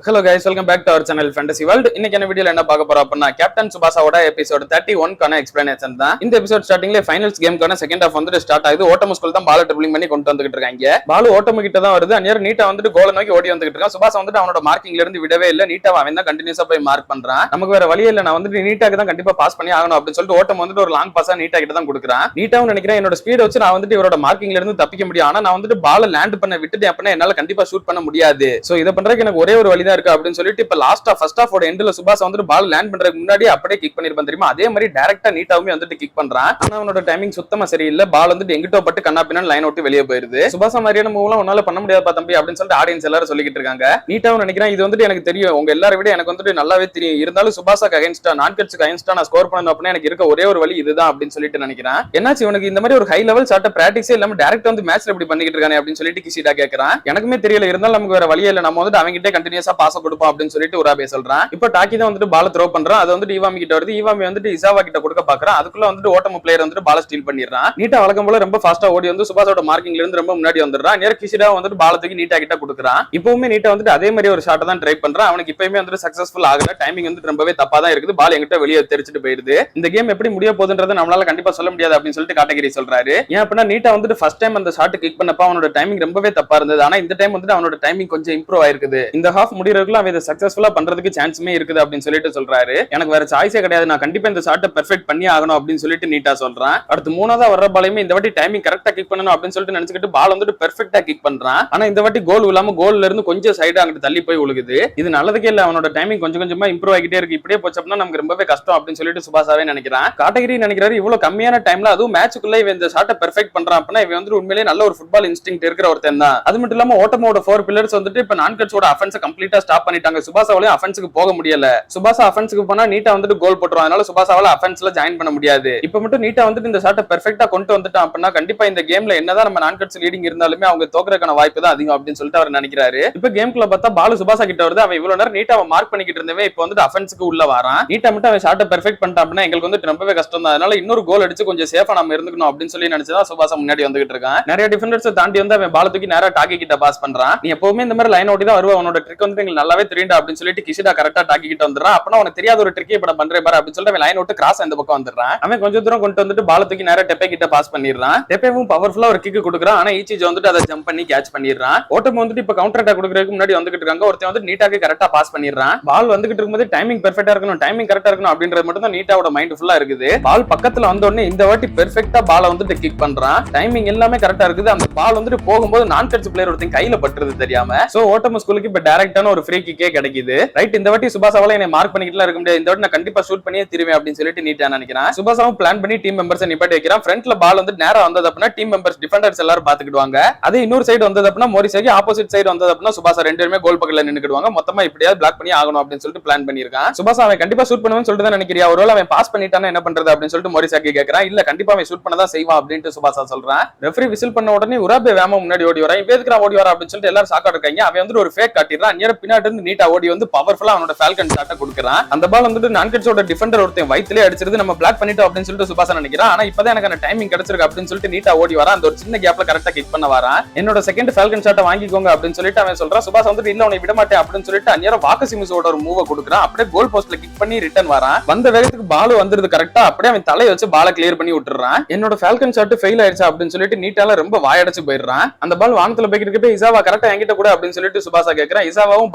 Hello guys, welcome back to our channel Fantasy World. இன்னைக்கு என்ன வீடியோல என்ன பார்க்க போறோம் அப்படினா கேப்டன் சுபாசாவோட எபிசோட் 31 கான எக்ஸ்பிளனேஷன் தான். இந்த எபிசோட் ஸ்டார்டிங்ல ஃபைனல்ஸ் கேம்க்கான செகண்ட் ஹாஃப் வந்து ஸ்டார்ட் ஆகுது. ஓட்டம ஸ்கூல் தான் பால் ட்ரிபிளிங் பண்ணி கொண்டு வந்துட்டு இருக்காங்க. பால் ஓட்டம கிட்ட தான் வருது. அன்னியர் நீட்டா வந்து கோல் நோக்கி ஓடி வந்துட்டு இருக்கான். சுபாசா வந்து அவனோட மார்க்கிங்ல இருந்து விடவே இல்ல. நீட்டா அவன் தான் கண்டினியூஸா போய் மார்க் பண்றான். நமக்கு வேற வழியே இல்ல. நான் வந்து நீட்டாக்கு தான் கண்டிப்பா பாஸ் பண்ணி ஆகணும் அப்படின்னு சொல்லிட்டு ஓட்டம் வந்து ஒரு லாங் பாஸா நீட்டா கிட்ட தான் கொடுக்குறான். நீட்டாவும் நினைக்கிறேன் என்னோட ஸ்பீட் வச்சு நான் வந்து இவரோட மார்க்கிங்ல இருந்து தப்பிக்க முடியும். ஆனா நான் வந்து பால் லேண்ட் பண்ண விட்டுட்டு அப்படின்னா என்னால கண்டிப்பா ஷூட் பண்ண முடியாது. சோ இதை பண்றதுக்கு எனக்கு ஒரே ஒரு வழிதான் இருக்கு அப்படின்னு சொல்லிட்டு இப்ப லாஸ்ட் ஃபர்ஸ்ட் ஹாஃப் எண்ட்ல சுபாஷ் வந்து பால் லேண்ட் பண்றதுக்கு முன்னாடி அப்படியே கிக் பண்ணிருப்பான் தெரியுமா. அதே மாதிரி டைரக்டா நீட்டாவுமே வந்துட்டு கிக் பண்றான். ஆனா அவனோட டைமிங் சுத்தமா சரியில்லை. பால் வந்து எங்கிட்ட பட்டு கண்ணா பின்னா லைன் விட்டு வெளியே போயிருது. சுபாஷ் மாதிரியான மூவ்லாம் உன்னால பண்ண முடியாதா தம்பி அப்படின்னு சொல்லிட்டு ஆடியன்ஸ் எல்லாரும் சொல்லிட்டு இருக்காங்க. நீட்டாவும் நினைக்கிறேன் இது வந்துட்டு எனக்கு தெரியும், உங்க எல்லாரும் விட எனக்கு வந்துட்டு நல்லாவே தெரியும். இருந்தாலும் சுபாஷாக்கு அகைன்ஸ்டா நான்கட்ஸ்க்கு அகைன்ஸ்டா நான் ஸ்கோர் பண்ணணும் அப்படின்னா எனக்கு இருக்க ஒரே ஒரு வழி இதுதான் அப்படின்னு சொல்லிட்டு நினைக்கிறேன். என்னாச்சு இவனுக்கு இந்த மாதிரி ஒரு ஹை லெவல் சாட்ட பிராக்டிஸே இல்லாம டைரக்டா வந்து மேட்ச்ல இப்படி பண்ணிட்டு இருக்கானே அப்படின்னு சொல்லிட்டு கிசிடா கேட்கறான். எனக்குமே தெரியல, இருந்தாலும் நமக்கு வேற வழியே இல்ல, நம்ம வந்து அவங்கிட்டே கண்டினியூஸா பாஸ் கொடுப்போம் அப்படின்னு சொல்லிட்டு உராபே சொல்றான். இப்போ டாக்கி தான் வந்துட்டு பால் த்ரோ பண்றான். அது வந்து இவாமி கிட்ட வருது. இவாமி வந்துட்டு இசாவா கிட்ட கொடுக்க பாக்குறான். அதுக்குள்ள வந்துட்டு ஓட்டம பிளேயர் வந்துட்டு பால் ஸ்டீல் பண்ணிடுறான். நீட்டா வழக்கம் போல ரொம்ப ஃபாஸ்டா ஓடி வந்து சுபாஷோட மார்க்கிங்ல இருந்து ரொம்ப முன்னாடி வந்துடுறான். நேர கிசிடா வந்துட்டு பால் தூக்கி நீட்டா கிட்ட கொடுக்குறான். இப்பவுமே நீட்டா வந்துட்டு அதே மாதிரி ஒரு ஷாட் தான் ட்ரை பண்றான். அவனுக்கு இப்பயுமே வந்துட்டு சக்சஸ்ஃபுல் ஆகல. டைமிங் வந்து ரொம்பவே தப்பா தான் இருக்குது. பால் எங்கிட்ட வெளியே தெரிச்சிட்டு போயிருது. இந்த கேம் எப்படி முடிய போகுதுன்றத நம்மளால கண்டிப்பா சொல்ல முடியாது அப்படின்னு சொல்லிட்டு கேட்டகரி சொல்றாரு. ஏன் அப்படின்னா நீட்டா வந்துட்டு ஃபர்ஸ்ட் டைம் அந்த ஷாட் கிக் பண்ணப்ப அவனோட டைமிங் ரொம்பவே தப்பா இருந்தது. ஆனா இந்த டைம் வந்துட்டு அவனோட டைமிங் கொஞ்சம் இம்ப்ரூவ் ஆயிருக்குது. இந்த ஹாஃப் முடியறதுக்குள்ள அவன் இதை சக்சஸ்ஃபுல்லா பண்றதுக்கு சான்ஸுமே இருக்குது அப்படின்னு சொல்லிட்டு சொல்றாரு. எனக்கு வேற சாய்ஸே கிடையாது, நான் கண்டிப்பா இந்த ஷாட்டை பெர்ஃபெக்ட் பண்ணி ஆகணும் அப்படின்னு சொல்லிட்டு நீட்டா சொல்றான். அடுத்து மூணாவதா வர்ற பாலையுமே இந்த வாட்டி டைமிங் கரெக்டா கிக் பண்ணணும் அப்படின்னு சொல்லிட்டு நினைச்சுக்கிட்டு பால் வந்துட்டு பெர்ஃபெக்ட்டா கிக் பண்றான். ஆனா இந்த வாட்டி கோல் இல்லாம கோல்ல இருந்து கொஞ்சம் சைடா அங்கிட்டு தள்ளி போய் விழுகுது. இது நல்லதுக்கே இல்ல. அவனோட டைமிங் கொஞ்சம் கொஞ்சமா இம்ப்ரூவ் ஆகிட்டே இருக்கு. இப்படியே போச்சு அப்படின்னா நமக்கு ரொம்பவே கஷ்டம் அப்படின்னு சொல்லிட்டு சுபாஷாவே நினைக்கிறான். கேட்டகரி நினைக்கிறாரு இவ்வளவு கம்மியான டைம்ல அதுவும் மேட்சுக்குள்ள இவன் இந்த ஷாட்டை பெர்ஃபெக்ட் பண்றான் அப்படின்னா இவன் வந்து உண்மையிலேயே நல்ல ஒரு ஃபுட்பால் இன்ஸ்டிங்க்ட் இருக்கிற ஒருத்தன் தான். அது மட்டும் இல்லாம ஓட்டமோட 4 பில்லர்ஸ் வந்துட்டு இப்ப நான்கட்ஸோட அஃபென்ஸை கம்ப்ளீட்டா ஸ்டாப் பண்ணிட்டாங்க. சுபாஷாவாலையும் அஃபென்ஸுக்கு போக முடியல. சுபாஷா அஃபென்ஸுக்கு போனா நீட்டா வந்துட்டு கோல் போட்டுரும். அதனால சுபாஷாவால அஃபென்ஸ்ல ஜாயின் பண்ண முடியாது. இப்ப மட்டும் நீட்டா வந்துட்டு இந்த ஷாட்டை பெர்ஃபெக்ட்டா கொண்டு வந்துட்டான் அப்படின்னா கண்டிப்பா இந்த கேம்ல என்னதான் நம்ம நான்கட்ஸ் லீடிங் இருந்தாலுமே அவங்க தோக்குறதுக்கான வாய்ப்பு தான் அதிகம் அப்படின்னு சொல்லிட்டு அவர் நினைக்கிறாரு. இப்ப கேம்குள்ள பார்த்தா பால் சுபாஷா கிட்ட வருது. அவன் இவ்வளவு நேரம் நீட்டா மார்க் பண்ணிக்கிட்டு இருந்தவன் இப்ப வந்துட்டு அஃபென்ஸ்க்கு உள்ள வரான். நீட்டா மட்டும் அவன் ஷாட்டை பெர்ஃபெக்ட் பண்ணிட்டான் அப்படின்னா எங்களுக்கு வந்து ரொம்பவே கஷ்டம் தான். அதனால இன்னொரு கோல் அடிச்சு கொஞ்சம் சேஃபா நம்ம இருந்துக்கணும் அப்படின்னு சொல்லி நினைச்சதான் சுபாஷா முன்னாடி வந்துகிட்டு இருக்கான். நிறைய டிஃபெண்டர்ஸ் தாண்டி வந்து அவன் பால் தூக்கி நேரா டாக்கி கிட்ட பாஸ் பண்றான். நீ எப்பவுமே இந்த மாதிரி லைன் ஓட்டி தான் வருவா, அவனோட ட்ரிக் வந்து எங்களுக்கு நல்லாவே தெரியும் அப்படின்னு சொல்லிட்டு கிஷிடா கரெக்டா டாக்கி கிட்ட வந்துடுறான். அப்பனா உனக்கு தெரியாத ஒரு ட்ரிக் இப்ப பண்றேன் பாரு அப்படின்னு சொல்லிட்டு லைன் விட்டு கிராஸ் இந்த பக்கம் வந்துடுறான். அவன் கொஞ்சம் தூரம் கொண்டு வந்துட்டு பால் தூக்கி நேரா டெப்பே கிட்ட பாஸ் பண்ணிடுறான். டெப்பேவும் பவர்ஃபுல்லா ஒரு கிக் கொடுக்குறான். ஆனா ஈச்சிஜ் வந்துட்டு அதை ஜம்ப் பண்ணி கேட்ச் பண்ணிடுறான். ஓட்டம் வந்துட்டு இப்ப கவுண்டர் அட்டாக் கொடுக்கறதுக்கு முன்னாடி வந்துகிட்டு இருக்காங்க. ஒருத்தன் வந்து நீட்டாக்கு கரெக்டா பாஸ் பண்ணிடுறான். பால் வந்துகிட்டு இருக்கும்போது டைமிங் பெர்ஃபெக்ட்டா இருக்கணும், டைமிங் கரெக்டா இருக்கணும் அப்படின்றது மட்டும் தான் நீட்டாவோட மைண்ட் ஃபுல்லா இருக்குது. பால் பக்கத்துல வந்த உடனே இந்த வாட்டி பெர்ஃபெக்ட்டா பாலை வந்துட்டு கிக் பண்றான். டைமிங் எல்லாமே கரெக்டா இருக்குது. அந்த பால் வந்துட்டு போகும்போது நான் டச் பிளேயர் ஒருத்தன் கையில பட்டுறது தெரியாம சோ ஓட்டம் ஸ்கூலுக்கு இப்ப டைரக்டான ஒரு ஃப்ரீ கிக்கே கிடைக்குது. ரைட், இந்த வாட்டி சுபாஷாவால என்னை மார்க் பண்ணிக்கிட்டு இருக்க முடியாது. இந்த வாட்டி நான் கண்டிப்பா ஷூட் பண்ணியே திருவேன் அப்படின்னு சொல்லிட்டு நீட்டா நினைக்கிறேன். சுபாஷாவும் பிளான் பண்ணி டீம் மெம்பர்ஸ் நிப்பாட்டி வைக்கிறான். ஃப்ரண்ட்ல பால் வந்து நேரா வந்தது அப்படின்னா டீம் மெம்பர்ஸ் டிஃபெண்டர்ஸ் எல்லாரும் பாத்துக்கிடுவாங்க. அதே இன்னொரு சைடு வந்தது அப்படின்னா மோரிசாகி ஆப்போசிட் சைடு வந்தது அப்படின்னா சுபாஷா ரெண்டு பேருமே கோல் பக்கத்துல நின்னுக்கிடுவாங்க. மொத்தமா இப்படியாவது பிளாக் பண்ணி ஆகணும் அப்படின்னு சொல்லிட்டு பிளான் பண்ணிருக்கான். சுபாஷா அவன் கண்டிப்பா ஷூட் பண்ணுவேன்னு சொல்லிட்டு தான் நினைக்கிறியா, ஒருவேளை அவன் பாஸ் பண்ணிட்டானா என்ன பண்றது அப்படின்னு சொல்லிட்டு மோரிசாகி கேட்கறான். இல்ல கண்டிப்பா அவன் ஷூட் பண்ணதான் செய்வான் அப்படின்ட்டு சுபாஷா சொல்றான். ரெஃபரி விசில் பண்ண உடனே உராபே வேமா முன்னாடி ஓடி வரான். இவேதுக்கு ஓடி வரா அப்படின்னு சொல்லிட்டு எல்லாரும் சாக்கா இருக்காங்க. அவன் வந்து ஒரு ஃபேக் காட்டிடுறான். நேரா பின்னாடி இருந்து நீட்டா ஓடி வந்து பவர்ஃபுல்லா அவனோட ஃபால்கன் ஷாட்டை கொடுக்குறான். அந்த பால் வந்துட்டு நான்கட்ஸோட டிஃபெண்டர் ஒருத்தன் வயித்திலே அடிச்சிருது. நம்ம பிளாக் பண்ணிட்டோம் அப்படின்னு சொல்லிட்டு சுபாஷா நினைக்கிறான். ஆனா இப்பதான் எனக்கு அந்த டைமிங் கிடைச்சிருக்கு அப்படின்னு சொல்லிட்டு நீட்டா ஓடி வரான். அந்த ஒரு சின்ன கேப்ல கரெக்டா கிக் பண்ண வரான். என்னோட செகண்ட் ஃபால்கன் ஷாட்டை வாங்கிக்கோங்க அப்படின்னு சொல்லிட்டு அவன் சொல்றான். சுபாஷா வந்துட்டு இல்ல உன்னை விட மாட்டேன் அப்படின்னு சொல்லிட்டு அந்நேரம் வாக்கசிமிஸோட ஒரு மூவ கொடுக்குறான். அப்படியே கோல் போஸ்ட்ல கிக் பண்ணி ரிட்டர்ன் வரான். வந்த வேகத்துக்கு பால் வந்துருது கரெக்டா. அப்படியே அவன் தலையை வச்சு பாலை கிளியர் பண்ணி விட்டுறான். என்னோட ஃபால்கன் ஷாட் ஃபெயில் ஆயிடுச்சு அப்படின்னு சொல்லிட்டு நீட்டால ரொம்ப வாயடைச்சு போயிடுறான். அந்த பால் வானத்துல போய்கிட்டு இருக்கப்ப இசாவா கரெக்டா என்கிட்ட கூட அப்படின்னு சொல்லிட்டு சுபாஷா கேட்கறான். இசாவாவும்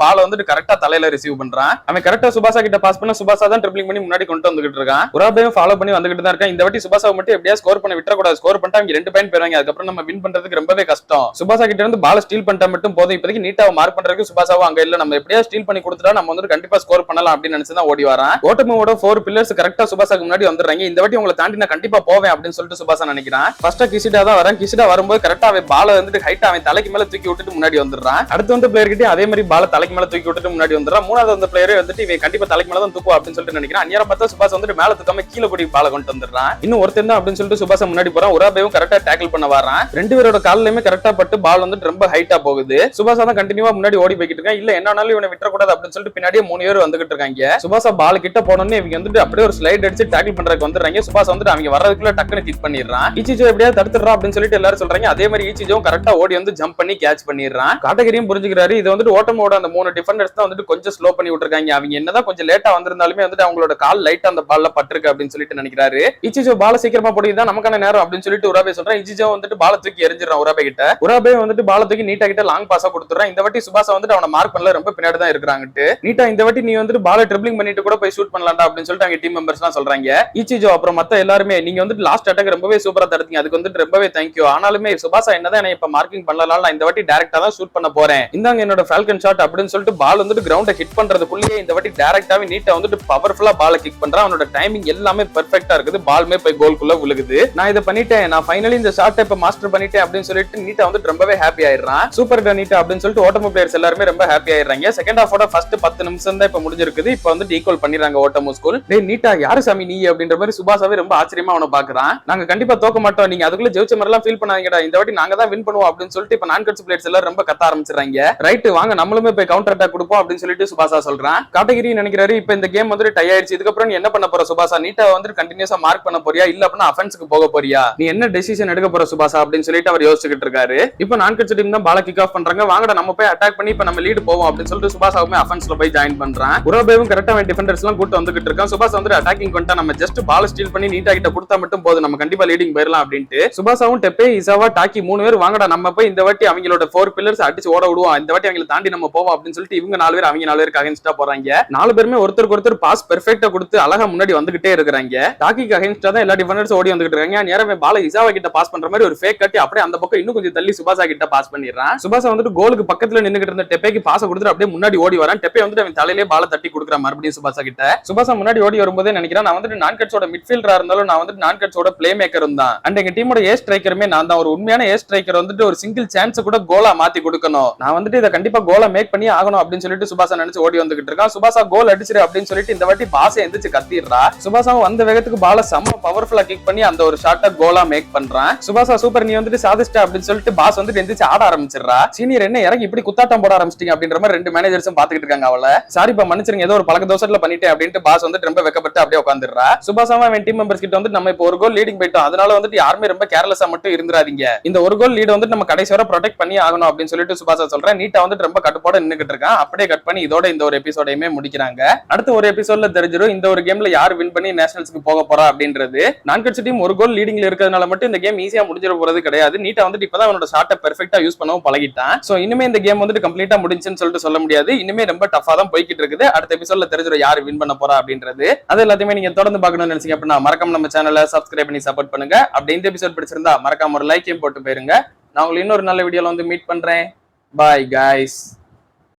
பால் வந்துட்டு கரெக்டா தலையில ரிசீவ் பண்றான். அவன் கரெக்டா சுபாஷா கிட்ட பாஸ் பண்ண சுபாஷா தான் ட்ரிபிளிங் பண்ணி முன்னாடி கொண்டு வந்துகிட்டு இருக்கான். உராபேவும் ஃபாலோ பண்ணி வந்துகிட்டு தான் இருக்கான். இந்த வாட்டி சுபாஷாவை மட்டும் எப்படியா ஸ்கோர் பண்ண விட்டுற கூடாது. ஸ்கோர் பண்ணிட்டா அவங்க 2 பாயிண்ட் போயிருவாங்க. அதுக்கப்புறம் நம்ம வின் பண்றதுக்கு ரொம்பவே கஷ்டம். சுபாஷா கிட்ட இருந்து பால் ஸ்டீல் பண்ணிட்டா மட்டும் போதும். இப்போதைக்கு நீட்டாவை மார்க் பண்றதுக்கு சுபாஷாவும் அங்க இல்ல. நம்ம எப்படியா ஸ்டீல் பண்ணி கொடுத்துட்டா நம்ம வந்து கண்டிப்பா ஸ்கோர் பண்ணலாம் அப்படின்னு நினைச்சு தான் ஓடி வரான். ஓட்டமோட 4 பில்லர்ஸ் கரெக்டா சுபாஷாக்கு முன்னாடி வந்துடுறாங்க. இந்த வாட்டி உங்களை தாண்டி நான் கண்டிப்பா போவேன் அப்படின்னு சொல்லிட்டு சுபாஷா நினைக்கிறான். ஃபர்ஸ்ட் கிசிடா தான் வரேன். கிசிடா வரும்போது கரெக்டா அவன் பாலை வந்துட்டு ஹைட்டா அவன் தலைக்கு மேல தூக்கி விட்டுட்டு முன்னாடி வந்துடுறான். அடுத்து வந்து பிளேயர் கிட்டே அதே மாதிரி பாலை தலைக்கு மேல தூக்கி விட்டுட்டு முன்னாடி வந்துடுறான். மூணாவது அந்த பிளேயர் வந்துட்டு இவன் கண்டிப்பா தலைக்கு மேல தான் தூக்குவா அப்படின்னு சொல்லிட்டு நினைக்கிறான். அந்நேரம் பார்த்தா சுபாஷ் வந்துட்டு மேல தூக்காம கீழே கூடி பாலை கொண்டு வந்துடுறான். இன்னும் ஒருத்தர் தான் அப்படின்னு சொல்லிட்டு சுபாஷா முன்னாடி போறான். உராபேவும் கரெக்டா டேக்கிள் பண்ண வரான். ரெண்டு பேரோட காலிலுமே கரெக்டா பட்டு பால் வந்துட்டு ரொம்ப ஹைட்டா போகுது. சுபாஷா தான் கண்டினியூவா முன்னாடி ஓடி போய்கிட்டு இருக்கான். இல்ல என்னாலும் இவனை விட்டுறக்கூடாது அப்படின்னு சொல்லிட்டு பின்னாடியே 3 பேர் வந்துகிட்டு இருக்காங்க. சுபாஷா பால் கிட்ட போனோன்னு இவங்க வந்துட்டு அப்படியே ஒரு ஸ்லைட் அடிச்சு டேக்கிள் பண்றதுக்கு வந்துடுறாங்க. சுபாஷ் வந்துட்டு அவங்க வர்றதுக்குள்ள டக்குன்னு கிக் பண்ணிடுறான். ஈச்சிஜோ எப்படியாவது தடுத்துறான் அப்படின்னு சொல்லிட்டு எல்லாரும் சொல்றாங்க. அதே மாதிரி ஈச்சிஜோ கரெக்டா ஓடி வந்து ஜம்ப் பண்ணி கேட்ச் பண்ணிடுறான். கேட்டகரியும் புரிஞ்சுக்கிறாரு. இது வந்துட்டு ஓட்டமோட அந்த 3 டிஃபெண்டர்ஸ் தான் வந்துட்டு கொஞ்சம் ஸ்லோ பண்ணி விட்டுருக்காங்க. அவங்க என்னதான் கொஞ்சம் லேட்டா வந்திருந்தாலுமே வந்துட்டு அவங்களோட கால் லைட்டா அந்த பால்ல பட்டிருக்கு அப்படின்னு சொல்லிட்டு நினைக்கிறாரு. இச்சிஜோ பால சீக்கிரமா போடுதான் நமக்கான நேரம் அப்படின்னு சொல்லிட்டு உராபே சொல்றான். இச்சிஜோ வந்துட்டு பால தூக்கி எரிஞ்சிடறான் உராபே கிட்ட. உராபே வந்துட்டு பால தூக்கி நீட்டா கிட்ட லாங் பாஸா கொடுத்துறான். இந்த வாட்டி சுபாசா வந்துட்டு அவனை மார்க் பண்ணல, ரொம்ப பின்னாடி தான் இருக்காங்கட்டு. நீட்டா இந்த வாட்டி நீ வந்துட்டு பால ட்ரிப்ளிங் பண்ணிட்டு கூட போய் ஷூட் பண்ணலாம்டா அப்படின்னு சொல்லிட்டு அவங்க டீம் மெம்பர்ஸ் எல்லாம் சொல்றாங்க. இச்சிஜோ அப்புறம் மத்த எல்லாருமே நீங்க வந்துட்டு லாஸ்ட் அட்டாக் ரொம்பவே சூப்பரா தடுத்தீங்க, அதுக்கு வந்துட்டு ரொம்பவே தேங்க்யூ. ஆனாலுமே சுபாசா என்னதான் என்ன இப்ப மார்க்கிங் பண்ணலாம், நான் இந்த வாட்டி டைரக்டா தான் ஷூட் பண்ண போறேன், இந்தாங்க என்னோட ஃபால்கன் ஷாட் அப்படின்னு சொல்லிட்டு பால் வந்துட்டு கிரவுண்ட ஹிட் பண்றதுக்குள்ளேயே இந்த வாட்டி டைரக்டாவே நீட்டா வந்துட்டு பவர்ஃபுல்லா பால கிக் பண்றான். அவனோட டைமிங் எல்லாமே பெர்ஃபெக்ட்டா இருக்குது, பால்மே போய் கோல்குள்ள விழுகுது. நான் இதை பண்ணிட்டேன், நான் ஃபைனலி இந்த ஷாட்டை இப்ப மாஸ்டர் பண்ணிட்டேன் அப்படின்னு சொல்லிட்டு நீட்டா வந்துட்டு ரொம்பவே ஹாப்பி ஆயிடுறான். சூப்பர் நீட்டா அப்படின்னு சொல்லிட்டு ஓட்டமோ பிளேயர்ஸ் எல்லாருமே ரொம்ப ஹாப்பி ஆயிடுறாங்க. செகண்ட் ஹாஃபோட ஃபர்ஸ்ட் 10 நிமிஷம் தான் இப்ப முடிஞ்சிருக்குது. இப்ப வந்துட்டு ஈக்குவல் பண்ணிடுறாங்க ஓட்டமோ ஸ்கூல். டேய் நீட்டா யாரு சாமி நீ அப்படின்ற மாதிரி சுபாசாவே ரொம்ப ஆச்சரியமா அவனை பாக்குறான். நாங்க கண்டிப்பா தோக்க மாட்டோம், நீங்க அதுக்குள்ள ஜெயிச்ச மாதிரி எல்லாம் ஃபீல் பண்ணாதீங்கடா, இந்த வாட்டி நாங்க தான் வின் பண்ணுவோம் அப்படின்னு சொல்லிட்டு இப்ப நான் கட்ஸ் பிளேயர்ஸ் எல்லாரும் ரொம்ப கத்த ஆரம்பிச்சிடுறாங்க. ரைட் வாங்க நம்மளுமே போய் கவுண்டர் அட்டாக் கொடுப்போம் அப்படின்னு சொல்லிட்டு சுபாசா சொல்றான். காட்டகிரி நினைக்கிறாரு இப்ப இந்த கேம் வந்துட்டு டை ஆயிடுச்சு, இதுக்கப்புறம் நீ என்ன பண்ண போற சுபாசா, நீட்டா வந்துட்டு கண்டினியூஸா மார்க் பண்ண போறியா இல்ல அப்படின்னா அஃபென்ஸ்க்கு போக போறியா, நீ என்ன டெசிஷன் எடுக்க போற சுபாசா அப்படின்னு சொல்லிட்டு அவர் யோசிச்சுக்கிட்டு இருக்காரு. இப்ப நான் கட்ஸ் டீம் தான் பால கிக் ஆஃப் பண்றாங்க. வாங்கடா நம்ம போய் அட்டாக் பண்ணி இப்ப நம்ம லீட் போவோம் அப்படின்னு சொல்லிட்டு சுபாசாவுமே அஃபென்ஸ்ல போய் ஜாயின் பண்றான். உரோபேவும் கரெக்டா டிஃபெண்டர்ஸ் எல்லாம் கூட்டு வந்துகிட்டு இருக்கான். சுபாசா வந்து அட்டாக்கிங் பண்ணிட்டா நம்ம ஜஸ்ட் பால் ஸ்டீல் பண்ணி நீட்டா கிட்ட கொடுத்தா மட்டும் போதும், நம்ம கண்டிப்பா லீடிங் போயிடலாம் அப்படின்ட்டு சுபாசாவும் டெப்பே இசாவா டாக்கி 3 பேர் வாங்கடா நம்ம போய் இந்த வாட்டி அவங்களோட 4 பில்லர்ஸ் அடிச்சு ஓட விடுவோம், இந்த வாட்டி அவங்களை தாண்டி நம்ம போவோம் அப்படின்னு சொல்லிட்டு இவங்க 4 பேர் அவங்க 4 பேருக்கு அகைன்ஸ்டா போறாங்க. 4 பேருமே ஒருத்தருக்கு ஒருத்தர் பாஸ் பெர்ஃபெக்ட்டா கொடுத்து அழகா முன்னாடி வந்துகிட்டே இருக்காங்க. டாக்கிக்கு அகைன்ஸ்டா தான் எல்லா டிஃபெண்டர்ஸ் ஓடி வந்துகிட்டு இருக்காங்க. நேரமே பால இசாவா கிட்ட பாஸ் பண்ற மாதிரி ஒரு ஃபேக் கட்டி அப்படியே அந்த பக்கம் இன்னும் கொஞ்சம் தள்ளி சுபாசா கிட்ட பாஸ் பண்ணிடுறான். சுபாசா வந்துட்டு கோலுக்கு பக்கத்துல நின்னுகிட்டு இருந்த டெப்பேக்கு பாஸ் கொடுத்துட்டு அப்படியே முன்னாடி ஓடி வரான். டெப்பே வந்துட்டு அவன் தலையிலே பால தட்டி கொடுக்குற மறுபடியும் சுபாசா கிட்ட. சுபாசா முன்னாடி ஓடி வரும்போதே நினைக்கிறேன் நான் வந்துட்டு நான் கட்ஸோட மிட்ஃபீல்டரா இருந்தாலும் நான் வந்துட்டு நான் கட்ஸோட பிளே மேக்கரும் தான், அண்ட் எங்க டீமோட ஏ ஸ்ட்ரைக்கருமே நான் தான். ஒரு உண்மையான ஏ ஸ்ட்ரைக்கர் வந்துட்டு ஒரு சிங்கிள் சான்ஸ் கூட கோலா மாத்தி கொடுக்கணும், நான் வந்துட்டு இதை கண்டிப்பா கோலா மேக் பண்ணி ஆகணும் அப்படின்னு சொல்லிட்டு சுபாசா நினைச்சு ஓடி வந்துகிட்டு இருக்கான். சுபாசா கோல் அடிச்சிரு அப்படின்னு சொல்லிட்டு இந்த வாட்டி பாஸ் எந்திரிச்சு கத்திடுறா. சுபாசாவும் வந்த வேகத்துக்கு பால செம்ம பவர்ஃபுல்லா கிக் பண்ணி அந்த ஒரு ஷாட்டை கோலா மேக் பண்றான். சுபாசா சூப்பர் நீ வந்துட்டு சாதிச்சிட்ட அப்படின்னு சொல்லிட்டு பாஸ் வந்துட்டு எந்திரிச்சு ஆட ஆரம்பிச்சிடுறா. சீனியர் என்ன இறங்கி இப்படி குத்தாட்டம் போட ஆரம்பிச்சிட்டீங்க அப்படின்ற மாதிரி 2 மேனேஜர்ஸும் பாத்துக்கிட்டு இருக்காங்க அவளை. சாரிப்பா மன்னிச்சிருங்க ஏதோ ஒரு பழக்க தோசத்துல பண்ணிட்டேன் அப்படின்ட்டு பாஸ் வந்துட்டு ரொம்ப வெக்கப்பட்டு அப்படியே உட்காந்துடுறா. சுபாசாவும் அவன் டீம் மெம்பர்ஸ் கிட்ட வந்து நம்ம இப்போ ஒரு கோல் லீடிங் போயிட்டோம், அதனால வந்துட்டு யாருமே ரொம்ப கேர்லெஸ்ஸா மட்டும் இருந்துராதீங்க, இந்த ஒரு கோல் லீட் வந்துட்டு நம்ம கடைசி வரை ப்ரொடெக்ட் பண்ணி ஆகணும் அப்படின்னு சொல்லிட்டு சுபாசா சொல்றேன். நீட்டா வந்துட்டு ரொம்ப கட்டுப்பாட நின்னுகிட்டு இருக்கான். அப்படியே கட் பண்ணி இதோட இந்த ஒரு எபிசோடையுமே முடிக்கிறாங்க. அடுத்த ஒரு எபிசோட்ல தெரிஞ்சிடும் இந்த ஒரு கேம்ல யார் வின் பண்ணி நேஷனல்ஸ்க்கு போக போறா அப்படின்றது. நான் கட்சி டீம் ஒரு கோல் லீடிங்ல இருக்கிறதுனால மட்டும் இந்த கேம் ஈஸியா முடிஞ்சிட போறது கிடையாது. நீட்டா வந்துட்டு இப்பதான் அவனோட ஷாட்டை பெர்ஃபெக்ட்டா யூஸ் பண்ணவும் பழகிட்டான். சோ இனிமே இந்த கேம் வந்துட்டு கம்ப்ளீட்டா முடிஞ்சுன்னு சொல்லிட்டு சொல்ல முடியாது, இனிமே ரொம்ப டஃபா தான் போய்கிட்டு இருக்குது. அடுத்த எபிசோட்ல தெரிஞ்சிடும் யார் வின் பண்ண போறா அப்படின்றது. அது எல்லாத்தையுமே நீங்க தொடர்ந்து பார்க்கணும்னு நினைச்சீங்க அப்படின்னா மறக்காம நம்ம சேனலை சப்ஸ்கிரைப் பண்ணி சப்போர்ட் பண்ணுங்க. அப்படி இந்த எபிசோட் பிடிச்சிருந்தா மறக்காம ஒரு லைக்கையும் போட்டு போயிருங்க. நான் உங்களுக்கு இன்னொரு நல்ல வீடியோல வந்து மீட் பண்றேன். Bye guys.